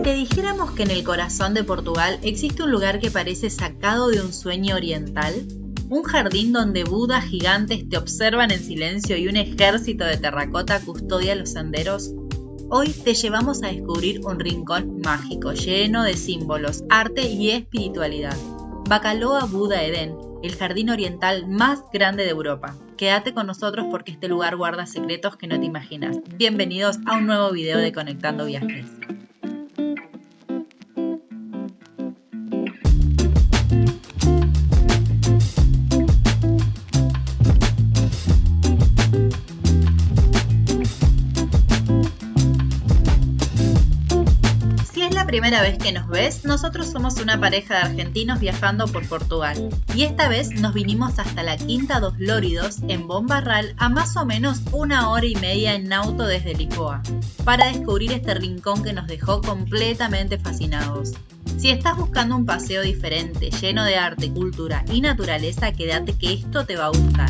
te dijéramos que en el corazón de Portugal existe un lugar que parece sacado de un sueño oriental, un jardín donde budas gigantes te observan en silencio y un ejército de terracota custodia los senderos, hoy te llevamos a descubrir un rincón mágico lleno de símbolos, arte y espiritualidad. Bacaloa Buda Eden, el jardín oriental más grande de Europa. Quédate con nosotros porque este lugar guarda secretos que no te imaginas. Bienvenidos a un nuevo video de Conectando Viajes. Primera vez que nos ves, nosotros somos una pareja de argentinos viajando por Portugal y esta vez nos vinimos hasta la Quinta dos Lóridos en Bombarral a más o menos 1 hora y media en auto desde Lisboa para descubrir este rincón que nos dejó completamente fascinados. Si estás buscando un paseo diferente, lleno de arte, cultura y naturaleza, quédate que esto te va a gustar.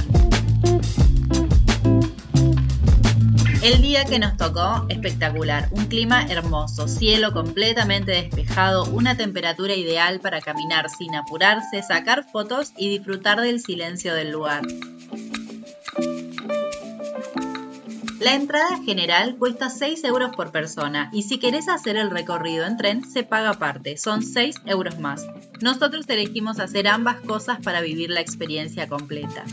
El día que nos tocó, espectacular, un clima hermoso, cielo completamente despejado, una temperatura ideal para caminar sin apurarse, sacar fotos y disfrutar del silencio del lugar. La entrada general cuesta 6 euros por persona y si querés hacer el recorrido en tren se paga aparte, son 6 euros más. Nosotros elegimos hacer ambas cosas para vivir la experiencia completa.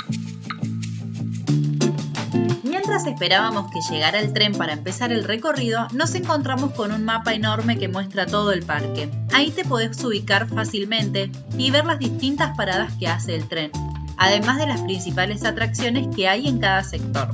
Mientras esperábamos que llegara el tren para empezar el recorrido, nos encontramos con un mapa enorme que muestra todo el parque. Ahí te podés ubicar fácilmente y ver las distintas paradas que hace el tren, además de las principales atracciones que hay en cada sector.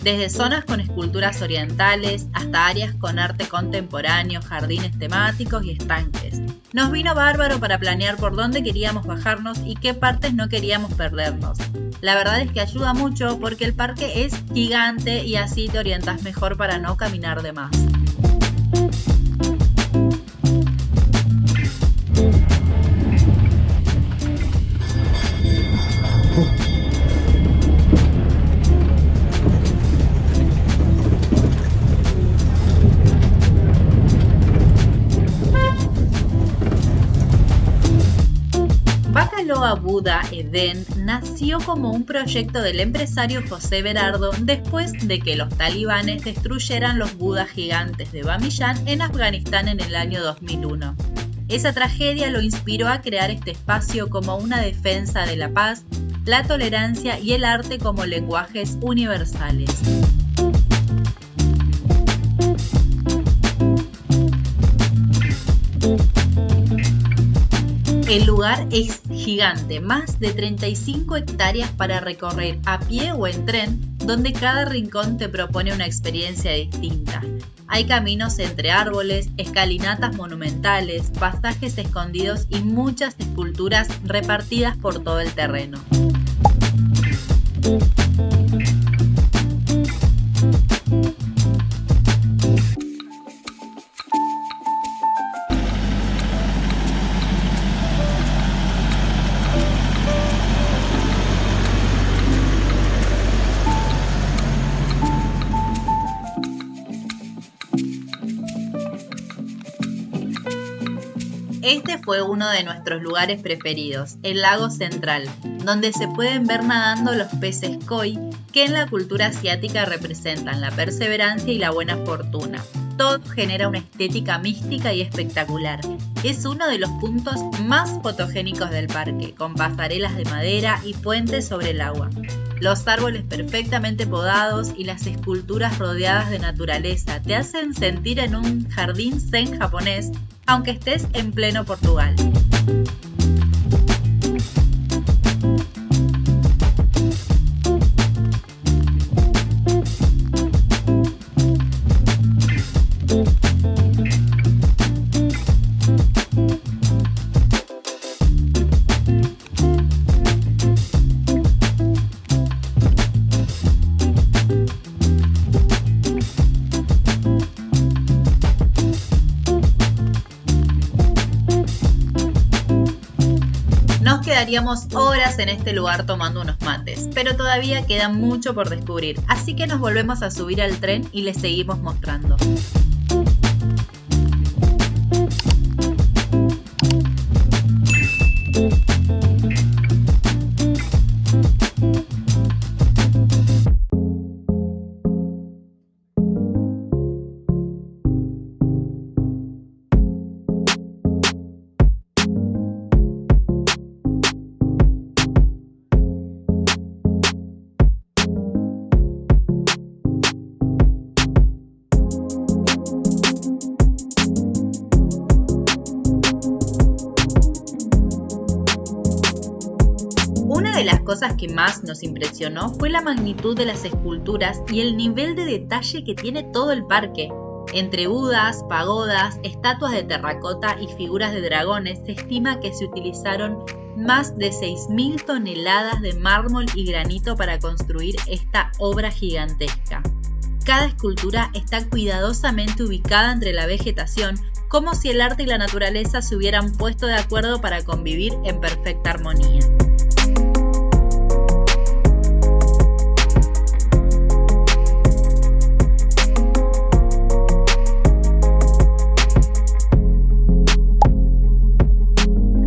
Desde zonas con esculturas orientales hasta áreas con arte contemporáneo, jardines temáticos y estanques. Nos vino bárbaro para planear por dónde queríamos bajarnos y qué partes no queríamos perdernos. La verdad es que ayuda mucho porque el parque es gigante y así te orientas mejor para no caminar de más. Bacaloa Buda Eden nació como un proyecto del empresario José Berardo después de que los talibanes destruyeran los budas gigantes de Bamiyan en Afganistán en el año 2001. Esa tragedia lo inspiró a crear este espacio como una defensa de la paz, la tolerancia y el arte como lenguajes universales. El lugar es gigante, más de 35 hectáreas para recorrer a pie o en tren, donde cada rincón te propone una experiencia distinta. Hay caminos entre árboles, escalinatas monumentales, pasajes escondidos y muchas esculturas repartidas por todo el terreno. Este fue uno de nuestros lugares preferidos, el lago central, donde se pueden ver nadando los peces koi, que en la cultura asiática representan la perseverancia y la buena fortuna. Todo genera una estética mística y espectacular. Es uno de los puntos más fotogénicos del parque, con pasarelas de madera y puentes sobre el agua. Los árboles perfectamente podados y las esculturas rodeadas de naturaleza te hacen sentir en un jardín zen japonés, aunque estés en pleno Portugal. Quedaríamos horas en este lugar tomando unos mates, pero todavía queda mucho por descubrir, así que nos volvemos a subir al tren y les seguimos mostrando. cosas que más nos impresionó fue la magnitud de las esculturas y el nivel de detalle que tiene todo el parque. Entre budas, pagodas, estatuas de terracota y figuras de dragones, se estima que se utilizaron más de 6.000 toneladas de mármol y granito para construir esta obra gigantesca. Cada escultura está cuidadosamente ubicada entre la vegetación, como si el arte y la naturaleza se hubieran puesto de acuerdo para convivir en perfecta armonía.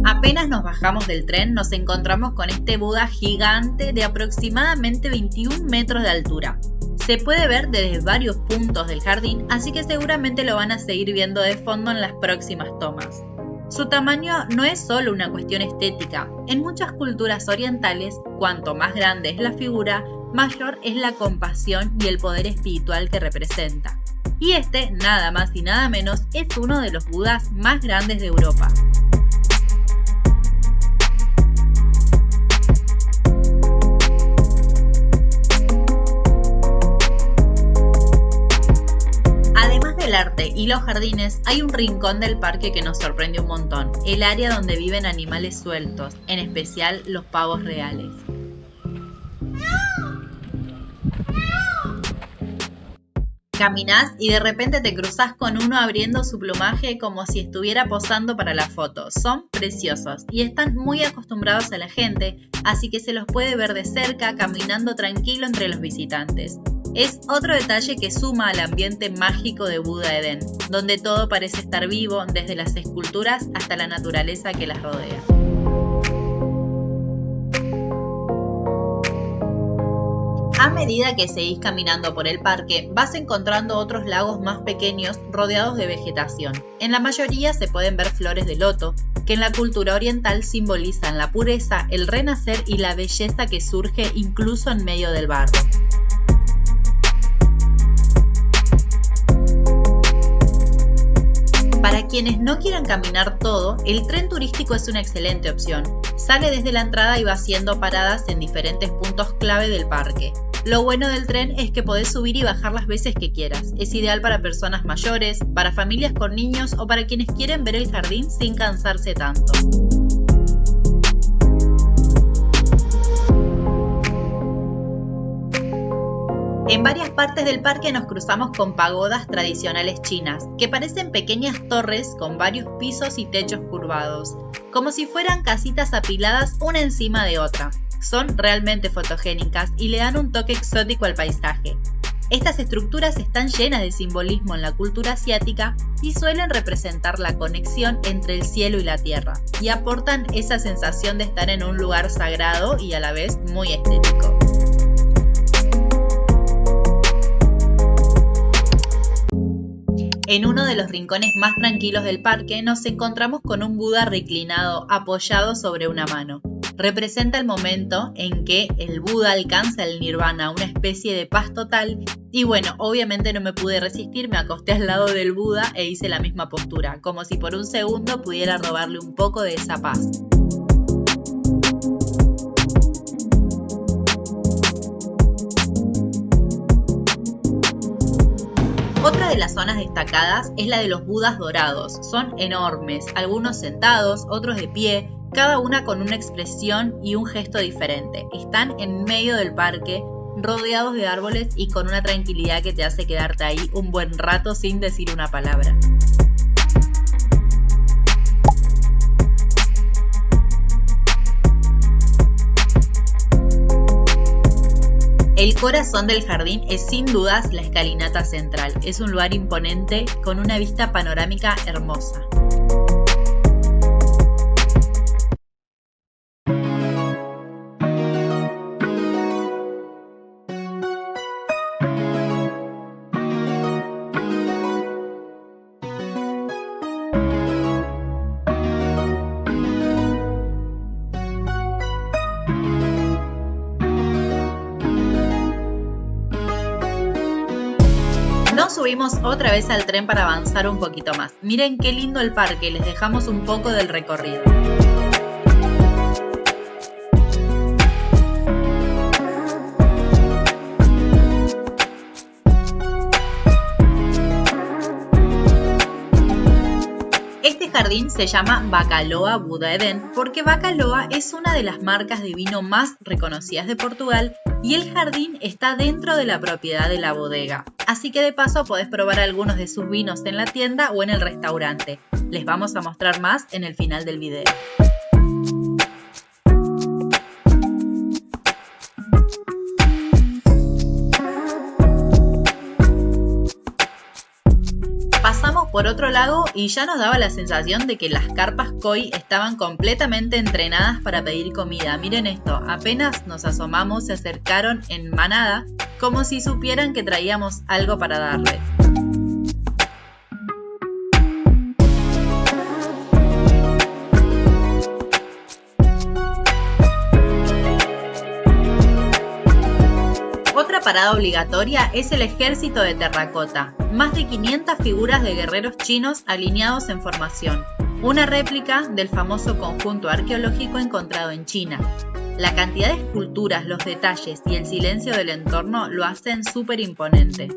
Apenas nos bajamos del tren, nos encontramos con este Buda gigante de aproximadamente 21 metros de altura. Se puede ver desde varios puntos del jardín, así que seguramente lo van a seguir viendo de fondo en las próximas tomas. Su tamaño no es solo una cuestión estética. En muchas culturas orientales, cuanto más grande es la figura, mayor es la compasión y el poder espiritual que representa. Y este, nada más y nada menos, es uno de los Budas más grandes de Europa. El arte y los jardines, hay un rincón del parque que nos sorprende un montón, el área donde viven animales sueltos, en especial los pavos reales. Caminás y de repente te cruzás con uno abriendo su plumaje como si estuviera posando para la foto. Son preciosos y están muy acostumbrados a la gente, así que se los puede ver de cerca caminando tranquilo entre los visitantes. Es otro detalle que suma al ambiente mágico de Buda Eden, donde todo parece estar vivo, desde las esculturas hasta la naturaleza que las rodea. A medida que seguís caminando por el parque, vas encontrando otros lagos más pequeños rodeados de vegetación. En la mayoría se pueden ver flores de loto, que en la cultura oriental simbolizan la pureza, el renacer y la belleza que surge incluso en medio del barro. Para quienes no quieran caminar todo, el tren turístico es una excelente opción. Sale desde la entrada y va haciendo paradas en diferentes puntos clave del parque. Lo bueno del tren es que podés subir y bajar las veces que quieras. Es ideal para personas mayores, para familias con niños o para quienes quieren ver el jardín sin cansarse tanto. En varias partes del parque nos cruzamos con pagodas tradicionales chinas, que parecen pequeñas torres con varios pisos y techos curvados, como si fueran casitas apiladas una encima de otra. Son realmente fotogénicas y le dan un toque exótico al paisaje. Estas estructuras están llenas de simbolismo en la cultura asiática y suelen representar la conexión entre el cielo y la tierra, y aportan esa sensación de estar en un lugar sagrado y a la vez muy estético. En uno de los rincones más tranquilos del parque nos encontramos con un Buda reclinado, apoyado sobre una mano. Representa el momento en que el Buda alcanza el nirvana, una especie de paz total. Y bueno, obviamente no me pude resistir, me acosté al lado del Buda e hice la misma postura, como si por un segundo pudiera robarle un poco de esa paz. Otra de las zonas destacadas es la de los Budas dorados. Son enormes, algunos sentados, otros de pie, cada una con una expresión y un gesto diferente. Están en medio del parque, rodeados de árboles y con una tranquilidad que te hace quedarte ahí un buen rato sin decir una palabra. El corazón del jardín es sin dudas la escalinata central. Es un lugar imponente con una vista panorámica hermosa. Nos subimos otra vez al tren para avanzar un poquito más. Miren qué lindo el parque, les dejamos un poco del recorrido. jardín se llama Bacaloa Buda Eden porque Bacaloa es una de las marcas de vino más reconocidas de Portugal y el jardín está dentro de la propiedad de la bodega. Así que de paso podés probar algunos de sus vinos en la tienda o en el restaurante. Les vamos a mostrar más en el final del video. Pasamos por otro lago y ya nos daba la sensación de que las carpas koi estaban completamente entrenadas para pedir comida. Miren esto, apenas nos asomamos se acercaron en manada como si supieran que traíamos algo para darle. Otra parada obligatoria es el ejército de terracota, más de 500 figuras de guerreros chinos alineados en formación, una réplica del famoso conjunto arqueológico encontrado en China. La cantidad de esculturas, los detalles y el silencio del entorno lo hacen súper imponente.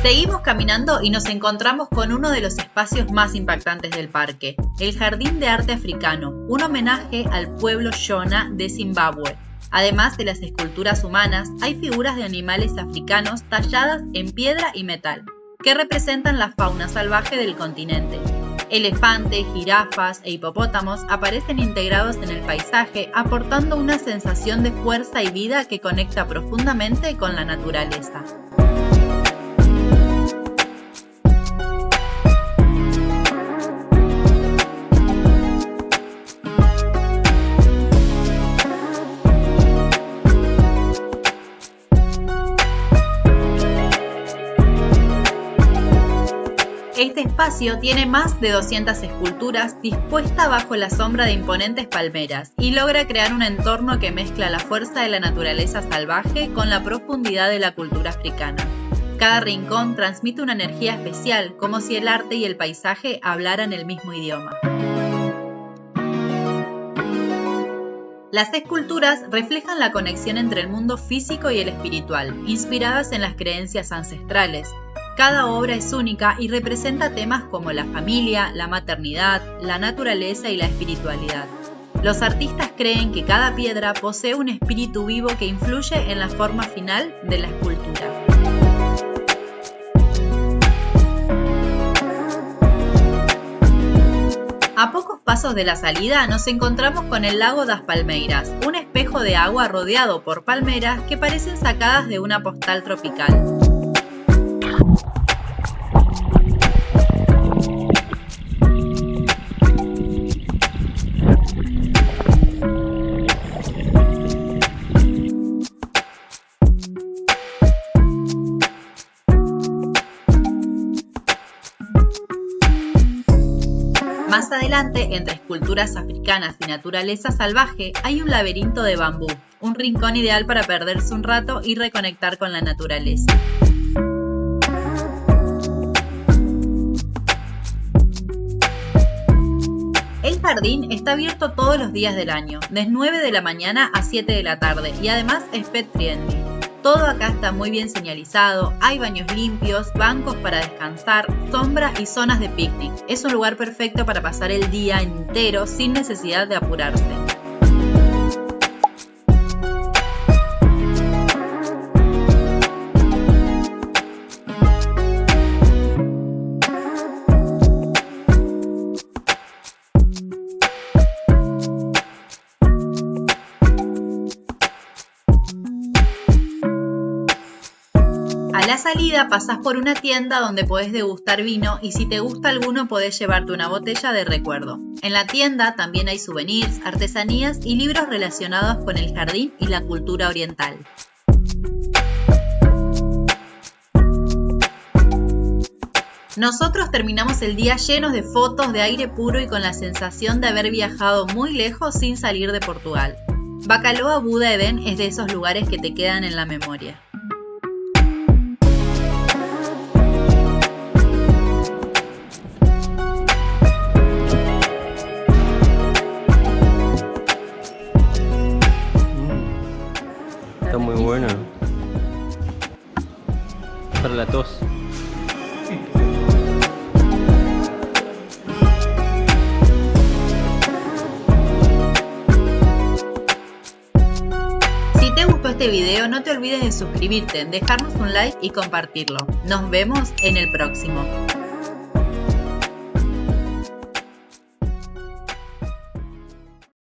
Seguimos caminando y nos encontramos con uno de los espacios más impactantes del parque, el Jardín de Arte Africano, un homenaje al pueblo Shona de Zimbabue. Además de las esculturas humanas, hay figuras de animales africanos talladas en piedra y metal, que representan la fauna salvaje del continente. Elefantes, jirafas e hipopótamos aparecen integrados en el paisaje, aportando una sensación de fuerza y vida que conecta profundamente con la naturaleza. Este espacio tiene más de 200 esculturas dispuestas bajo la sombra de imponentes palmeras y logra crear un entorno que mezcla la fuerza de la naturaleza salvaje con la profundidad de la cultura africana. Cada rincón transmite una energía especial, como si el arte y el paisaje hablaran el mismo idioma. Las esculturas reflejan la conexión entre el mundo físico y el espiritual, inspiradas en las creencias ancestrales. Cada obra es única y representa temas como la familia, la maternidad, la naturaleza y la espiritualidad. Los artistas creen que cada piedra posee un espíritu vivo que influye en la forma final de la escultura. A pocos pasos de la salida nos encontramos con el lago das Palmeiras, un espejo de agua rodeado por palmeras que parecen sacadas de una postal tropical. Más adelante, entre esculturas africanas y naturaleza salvaje, hay un laberinto de bambú, un rincón ideal para perderse un rato y reconectar con la naturaleza. El jardín está abierto todos los días del año, de 9 de la mañana a 7 de la tarde y además es pet friendly. Todo acá está muy bien señalizado, hay baños limpios, bancos para descansar, sombra y zonas de picnic. Es un lugar perfecto para pasar el día entero sin necesidad de apurarse. A la salida pasás por una tienda donde podés degustar vino y si te gusta alguno podés llevarte una botella de recuerdo. En la tienda también hay souvenirs, artesanías y libros relacionados con el jardín y la cultura oriental. Nosotros terminamos el día llenos de fotos, de aire puro y con la sensación de haber viajado muy lejos sin salir de Portugal. Bacaloa Buda Eden es de esos lugares que te quedan en la memoria. buena. Para la tos. Si te gustó este video, no te olvides de suscribirte, dejarnos un like y compartirlo. Nos vemos en el próximo.